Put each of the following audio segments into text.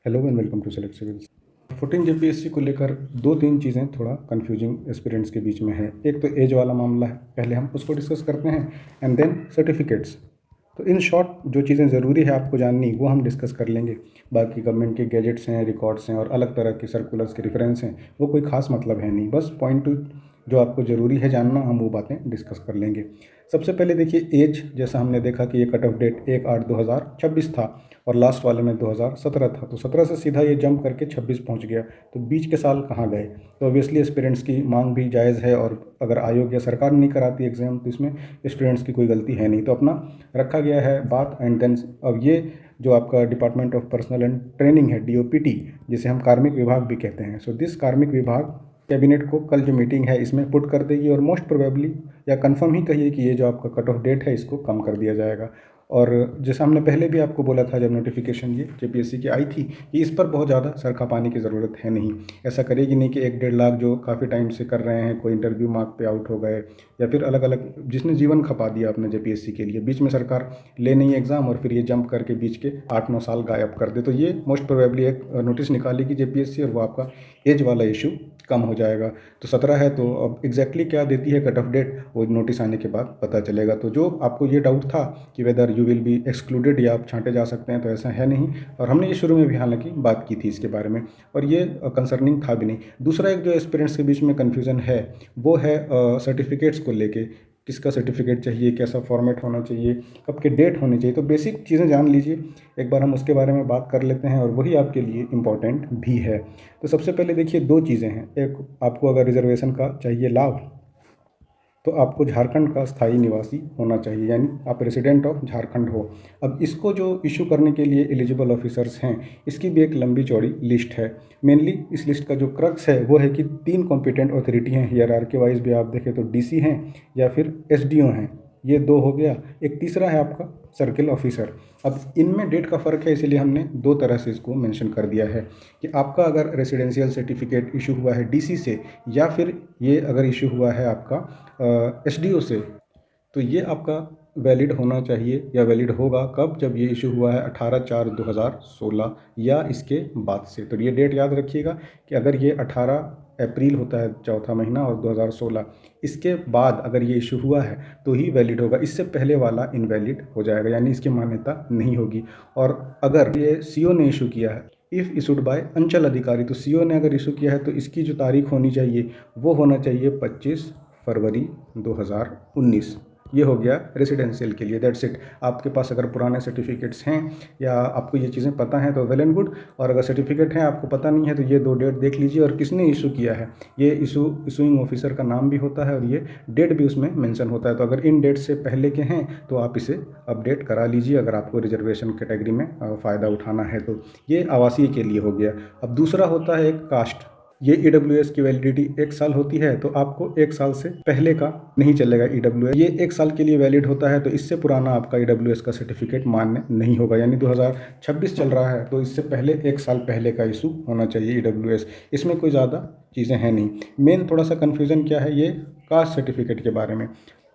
Hello and welcome to select civils. 14 JPSC को लेकर दो तीन चीज़ें थोड़ा कंफ्यूजिंग एस्पिरेंट्स के बीच में है। एक तो एज वाला मामला है, पहले हम उसको डिस्कस करते हैं, एंड देन सर्टिफिकेट्स। तो इन शॉर्ट जो चीज़ें ज़रूरी है आपको जाननी वो हम डिस्कस कर लेंगे। बाकी गवर्नमेंट के गैजेट्स हैं, रिकॉर्ड्स हैं और अलग तरह के सर्कुलर्स के रेफरेंस हैं, वो कोई खास मतलब है नहीं। बस पॉइंट टू जो आपको ज़रूरी है जानना, हम वो बातें डिस्कस कर लेंगे। सबसे पहले देखिए एज, जैसा हमने देखा कि ये कट ऑफ डेट 1/8/2026 था और लास्ट वाले में 2017 था, तो 17 से सीधा ये जंप करके 26 पहुंच गया। तो बीच के साल कहाँ गए? तो ऑब्वियसली एस्पिरेंट्स की मांग भी जायज़ है, और अगर आयोग या सरकार नहीं कराती एग्ज़ाम तो इसमें स्टूडेंट्स की कोई गलती है नहीं, तो अपना रखा गया है बात। एंड देन अब ये जो आपका department of personal and training है, DOPT, जिसे हम कार्मिक विभाग भी कहते हैं, सो दिस कार्मिक विभाग कैबिनेट को कल जो मीटिंग है इसमें पुट कर देगी, और मोस्ट प्रोबेबली या कंफर्म ही कहिए कि ये जो आपका कट ऑफ डेट है इसको कम कर दिया जाएगा। और जैसा हमने पहले भी आपको बोला था जब नोटिफिकेशन ये जेपीएससी की आई थी कि इस पर बहुत ज़्यादा सरखा पाने की ज़रूरत है नहीं। ऐसा करेगी नहीं कि 1-1.5 लाख जो काफ़ी टाइम से कर रहे हैं, कोई इंटरव्यू मार्क पे आउट हो गए, या फिर अलग अलग जिसने जीवन खपा दिया अपने जेपीएससी के लिए, बीच में सरकार ले नहीं एग्ज़ाम और फिर ये जंप करके बीच के 8-9 साल गायब कर दे, तो ये मोस्ट प्रोबेबली एक नोटिस निकालेगी जेपीएससी, और वो आपका एज वाला इशू कम हो जाएगा। तो 17 है, तो अब एग्जैक्टली क्या देती है कट ऑफ डेट वो नोटिस आने के बाद पता चलेगा। तो जो आपको ये डाउट था कि whether you will be excluded या आप छांटे जा सकते हैं, तो ऐसा है नहीं, और हमने ये शुरू में भी हालांकि बात की थी इसके बारे में, और ये कंसर्निंग था भी नहीं। दूसरा एक जो एस्पिरेंट्स के बीच में कन्फ्यूज़न है वो है सर्टिफिकेट्स को लेके, किसका सर्टिफिकेट चाहिए, कैसा फॉर्मेट होना चाहिए, कब के डेट होने चाहिए। तो बेसिक चीज़ें जान लीजिए, एक बार हम उसके बारे में बात कर लेते हैं, और वही आपके लिए इम्पॉर्टेंट भी है। तो सबसे पहले देखिए दो चीज़ें हैं। एक, आपको अगर रिजर्वेशन का चाहिए लाभ, तो आपको झारखंड का स्थायी निवासी होना चाहिए, यानी आप रेसिडेंट ऑफ झारखंड हो। अब इसको जो इशू करने के लिए एलिजिबल ऑफिसर्स हैं, इसकी भी एक लंबी चौड़ी लिस्ट है। मेनली इस लिस्ट का जो क्रक्स है वो है कि 3 कॉम्पिटेंट अथॉरिटी हैं, हियरार्की वाइज भी आप देखें तो DC हैं या फिर SDO हैं, ये 2 हो गया। एक तीसरा है आपका सर्किल ऑफिसर। अब इनमें डेट का फ़र्क है, इसीलिए हमने 2 तरह से इसको मेंशन कर दिया है कि आपका अगर रेसिडेंशियल सर्टिफिकेट इशू हुआ है DC से, या फिर ये अगर इशू हुआ है आपका SDO से, तो ये आपका वैलिड होना चाहिए या वैलिड होगा कब? जब ये इशू हुआ है 18/4/2016 या इसके बाद से। तो ये डेट याद रखिएगा कि अगर ये 18 अप्रैल होता है, चौथा महीना, और 2016, इसके बाद अगर ये इशू हुआ है तो ही वैलिड होगा। इससे पहले वाला इनवैलिड हो जाएगा, यानी इसकी मान्यता नहीं होगी। और अगर ये CO ने इशू किया है, इफ़ इशूड बाय अंचल अधिकारी, तो CO ने अगर इशू किया है तो इसकी जो तारीख होनी चाहिए वो होना चाहिए 25 फरवरी 2019। ये हो गया रेसिडेंशियल के लिए, दैट्स इट। आपके पास अगर पुराने सर्टिफिकेट्स हैं या आपको ये चीज़ें पता हैं तो वेल एंड गुड, और अगर सर्टिफिकेट है आपको पता नहीं है तो ये 2 डेट देख लीजिए, और किसने इशू किया है, ये इशूइंग ऑफिसर का नाम भी होता है और ये डेट भी उसमें मेंशन होता है। तो अगर इन डेट से पहले के हैं तो आप इसे अपडेट करा लीजिए, अगर आपको रिजर्वेशन कैटेगरी में फ़ायदा उठाना है तो। ये आवासीय के लिए हो गया। अब दूसरा होता है एक कास्ट। ये EWS की वैलिडिटी 1 साल होती है, तो आपको 1 साल से पहले का नहीं चलेगा EWS। ये 1 साल के लिए वैलिड होता है, तो इससे पुराना आपका EWS का सर्टिफिकेट मान्य नहीं होगा, यानी 2026 चल रहा है तो इससे पहले 1 साल पहले का इशू होना चाहिए EWS। इसमें कोई ज़्यादा चीज़ें हैं नहीं। मेन थोड़ा सा कन्फ्यूज़न क्या है, ये कास्ट सर्टिफिकेट के बारे में,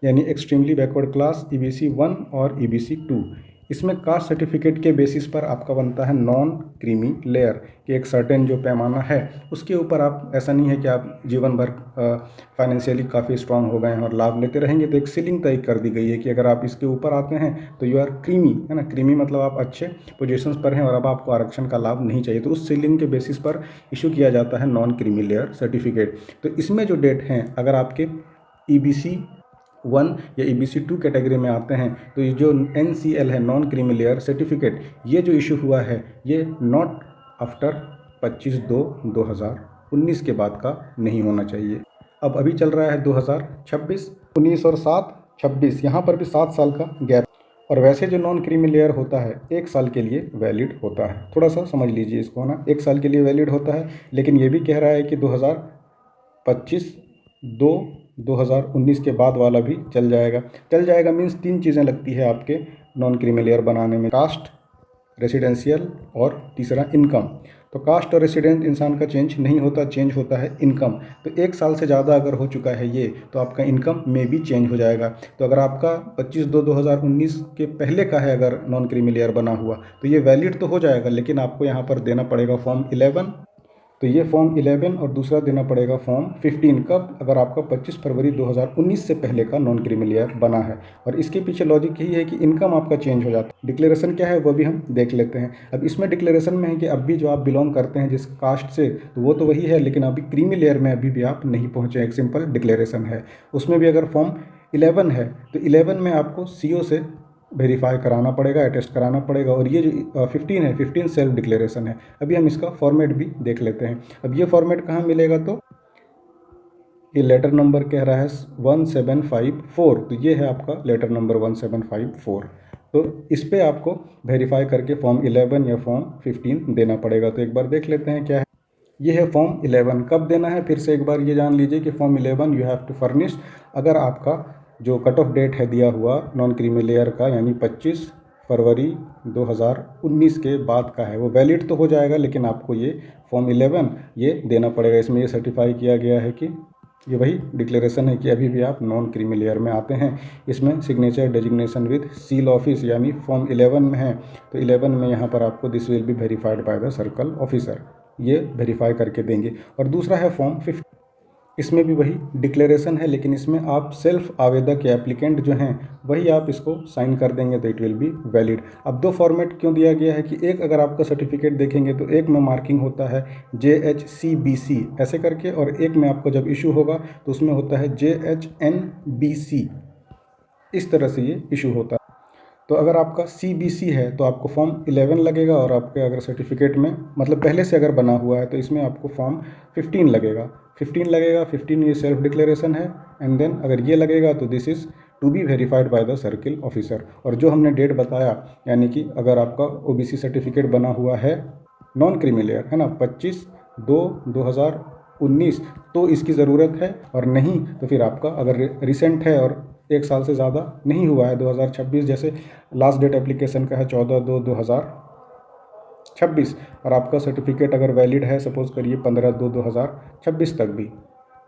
यानी एक्सट्रीमली बैकवर्ड क्लास EBC 1 और EBC 2। इसमें कास्ट सर्टिफिकेट के बेसिस पर आपका बनता है नॉन क्रीमी लेयर, कि एक सर्टेन जो पैमाना है उसके ऊपर आप, ऐसा नहीं है कि आप जीवन भर फाइनेंशियली काफ़ी स्ट्रांग हो गए हैं और लाभ लेते रहेंगे, तो एक सीलिंग तय कर दी गई है कि अगर आप इसके ऊपर आते हैं तो यू आर क्रीमी, है ना। क्रीमी मतलब आप अच्छे पोजीशंस पर हैं और अब आपको आरक्षण का लाभ नहीं चाहिए, तो उस सीलिंग के बेसिस पर इशू किया जाता है नॉन क्रीमी लेयर सर्टिफिकेट। तो इसमें जो डेट हैं, अगर आपके EBC 1 या EBC 2 कैटेगरी में आते हैं, तो ये जो NCL है, नॉन क्रीमी लेयर सर्टिफिकेट, ये जो इशू हुआ है ये नॉट आफ्टर 25/2/2019 के बाद का नहीं होना चाहिए। अब अभी चल रहा है 2026, 19 और 7 26, यहाँ पर भी 7 साल का गैप। और वैसे जो नॉन क्रीमी लेयर होता है 1 साल के लिए वैलिड होता है, थोड़ा सा समझ लीजिए इसको ना, 1 साल के लिए वैलिड होता है, लेकिन ये भी कह रहा है कि 2025/2/2019 के बाद वाला भी चल जाएगा। चल जाएगा मीन्स 3 चीज़ें लगती है आपके नॉन क्रीमी लेयर बनाने में, कास्ट, रेसिडेंशियल और तीसरा इनकम। तो कास्ट और रेसिडेंट इंसान का चेंज नहीं होता, चेंज होता है इनकम। तो 1 साल से ज़्यादा अगर हो चुका है ये, तो आपका इनकम में भी चेंज हो जाएगा। तो अगर आपका 25/2/2019 के पहले का है अगर नॉन क्रीमी लेयर बना हुआ, तो ये वैलिड तो हो जाएगा, लेकिन आपको यहाँ पर देना पड़ेगा फॉर्म 11। तो ये फॉर्म 11 और दूसरा देना पड़ेगा फॉर्म 15 कब, अगर आपका 25 फरवरी 2019 से पहले का नॉन क्रीमी लेयर बना है। और इसके पीछे लॉजिक यही है कि इनकम आपका चेंज हो जाता है। डिक्लेरेशन क्या है वो भी हम देख लेते हैं। अब इसमें डिक्लेरेशन में है कि अब भी जो आप बिलोंग करते हैं जिस कास्ट से, तो वो तो वही है, लेकिन अभी क्रीमी लेयर में अभी भी आप नहीं पहुँचे। एक सिंपल डिक्लेरेशन है। उसमें भी अगर फॉर्म 11 है तो 11 में आपको CO से वेरीफाई कराना पड़ेगा, अटेस्ट कराना पड़ेगा। और ये जो 15 है, 15 सेल्फ डिक्लेरेशन है। अभी हम इसका फॉर्मेट भी देख लेते हैं। अब ये फॉर्मेट कहाँ मिलेगा, तो ये लेटर नंबर कह रहा है 1754, तो ये है आपका लेटर नंबर 1754। तो इस पर आपको वेरीफाई करके फॉर्म 11 या फॉर्म 15 देना पड़ेगा। तो एक बार देख लेते हैं क्या है। ये है फॉर्म 11। कब देना है, फिर से एक बार ये जान लीजिए कि form 11 you have to furnish अगर आपका जो कट ऑफ डेट है दिया हुआ नॉन क्रीमी लेयर का, यानी 25 फरवरी 2019 के बाद का है, वो वैलिड तो हो जाएगा, लेकिन आपको ये फॉर्म 11 ये देना पड़ेगा। इसमें ये सर्टिफाई किया गया है कि ये वही डिक्लेरेशन है कि अभी भी आप नॉन क्रीमी लेयर में आते हैं। इसमें signature designation with seal office, यानी फॉर्म 11 में है, तो 11 में यहाँ पर आपको this will be verified by the circle officer, ये वेरीफाई करके देंगे। और दूसरा है फॉर्म 15। इसमें भी वही डिक्लेरेशन है, लेकिन इसमें आप सेल्फ आवेदक या एप्लीकेंट जो हैं वही आप इसको साइन कर देंगे, तो इट विल बी वैलिड। अब 2 फॉर्मेट क्यों दिया गया है कि एक अगर आपका सर्टिफिकेट देखेंगे तो एक में मार्किंग होता है JHCBC ऐसे करके, और एक में आपको जब इशू होगा तो उसमें होता है JHNBC, इस तरह से ये इशू होता है। तो अगर आपका CBC है तो आपको फॉर्म 11 लगेगा, और आपके अगर सर्टिफिकेट में मतलब पहले से अगर बना हुआ है तो इसमें आपको फॉर्म 15 लगेगा। 15 ये सेल्फ डिक्लेरेशन है। एंड देन अगर ये लगेगा तो this is to be verified by the circle officer. और जो हमने डेट बताया, यानी कि अगर आपका OBC सर्टिफिकेट बना हुआ है नॉन क्रीमी लेयर है ना 25/2/2019, तो इसकी ज़रूरत है, और नहीं तो फिर आपका अगर रिसेंट है और 1 साल से ज़्यादा नहीं हुआ है, 2026 जैसे लास्ट डेट एप्लीकेशन का है 14/2/2026, और आपका सर्टिफिकेट अगर वैलिड है सपोज़ करिए 15/2/2026 तक भी,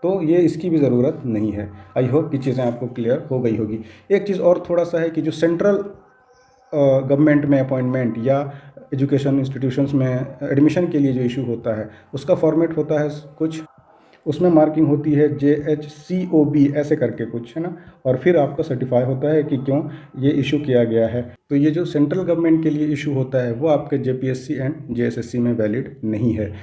तो ये इसकी भी ज़रूरत नहीं है। आई होप कि चीज़ें आपको क्लियर हो गई होगी। एक चीज़ और थोड़ा सा है कि जो सेंट्रल गवर्नमेंट में अपॉइंटमेंट या एजुकेशन इंस्टीट्यूशंस में एडमिशन के लिए जो इशू होता है उसका फॉर्मेट होता है कुछ, उसमें मार्किंग होती है JHCOB ऐसे करके कुछ है ना, और फिर आपका सर्टिफाई होता है कि क्यों ये इशू किया गया है। तो ये जो सेंट्रल गवर्नमेंट के लिए इशू होता है वो आपके JPSC एंड JSSC में वैलिड नहीं है।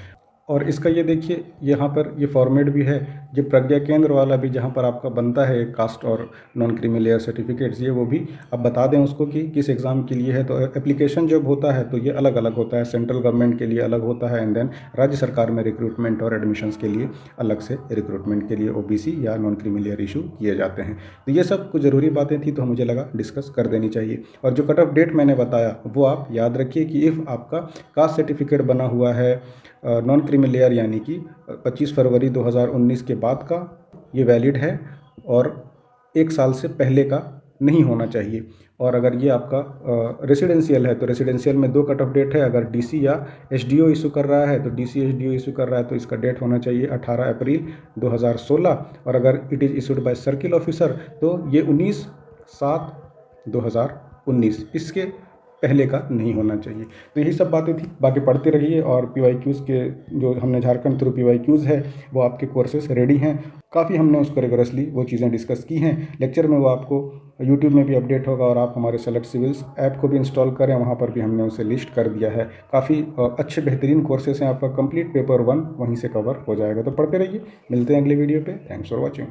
और इसका ये देखिए यहाँ पर ये फॉर्मेट भी है, जो प्रज्ञा केंद्र वाला भी जहाँ पर आपका बनता है कास्ट और नॉन क्रीमी लेयर सर्टिफिकेट्स, ये वो भी अब बता दें उसको कि किस एग्ज़ाम के लिए है। तो एप्लीकेशन जब होता है तो ये अलग अलग होता है, सेंट्रल गवर्नमेंट के लिए अलग होता है, एंड देन राज्य सरकार में रिक्रूटमेंट और एडमिशन्स के लिए अलग से रिक्रूटमेंट के लिए OBC या नॉन क्रीमी लेयर इशू किए जाते हैं। तो ये सब कुछ ज़रूरी बातें थी, तो मुझे लगा डिस्कस कर देनी चाहिए। और जो कट ऑफ डेट मैंने बताया वो आप याद रखिए कि इफ़ आपका कास्ट सर्टिफिकेट बना हुआ है नॉन क्रीमी लेयर, यानी कि 25 फरवरी 2019 के बाद का, ये वैलिड है और 1 साल से पहले का नहीं होना चाहिए। और अगर ये आपका रेसिडेंशियल है तो रेसिडेंशियल में 2 कट ऑफ डेट है। अगर DC या SDO इशू कर रहा है तो DC SDO इशू कर रहा है तो इसका डेट होना चाहिए 18 अप्रैल 2016, और अगर it is issued by circle officer तो ये 19/7/2019, इसके पहले का नहीं होना चाहिए। तो यही सब बातें थी, बाकी पढ़ते रहिए। और PYQs के जो हमने झारखंड थ्रू PYQs है वो आपके कोर्सेस रेडी हैं, काफ़ी हमने उसको रिगोरसली वो चीज़ें डिस्कस की हैं। लेक्चर में वो आपको YouTube में भी अपडेट होगा, और आप हमारे सेलेक्ट सिविल्स ऐप को भी इंस्टॉल करें, वहाँ पर भी हमने उसे लिस्ट कर दिया है। काफ़ी अच्छे बेहतरीन कोर्सेस हैं, आपका कंप्लीट पेपर 1 वहीं से कवर हो जाएगा। तो पढ़ते रहिए, मिलते हैं अगले वीडियो पे। Thanks for watching.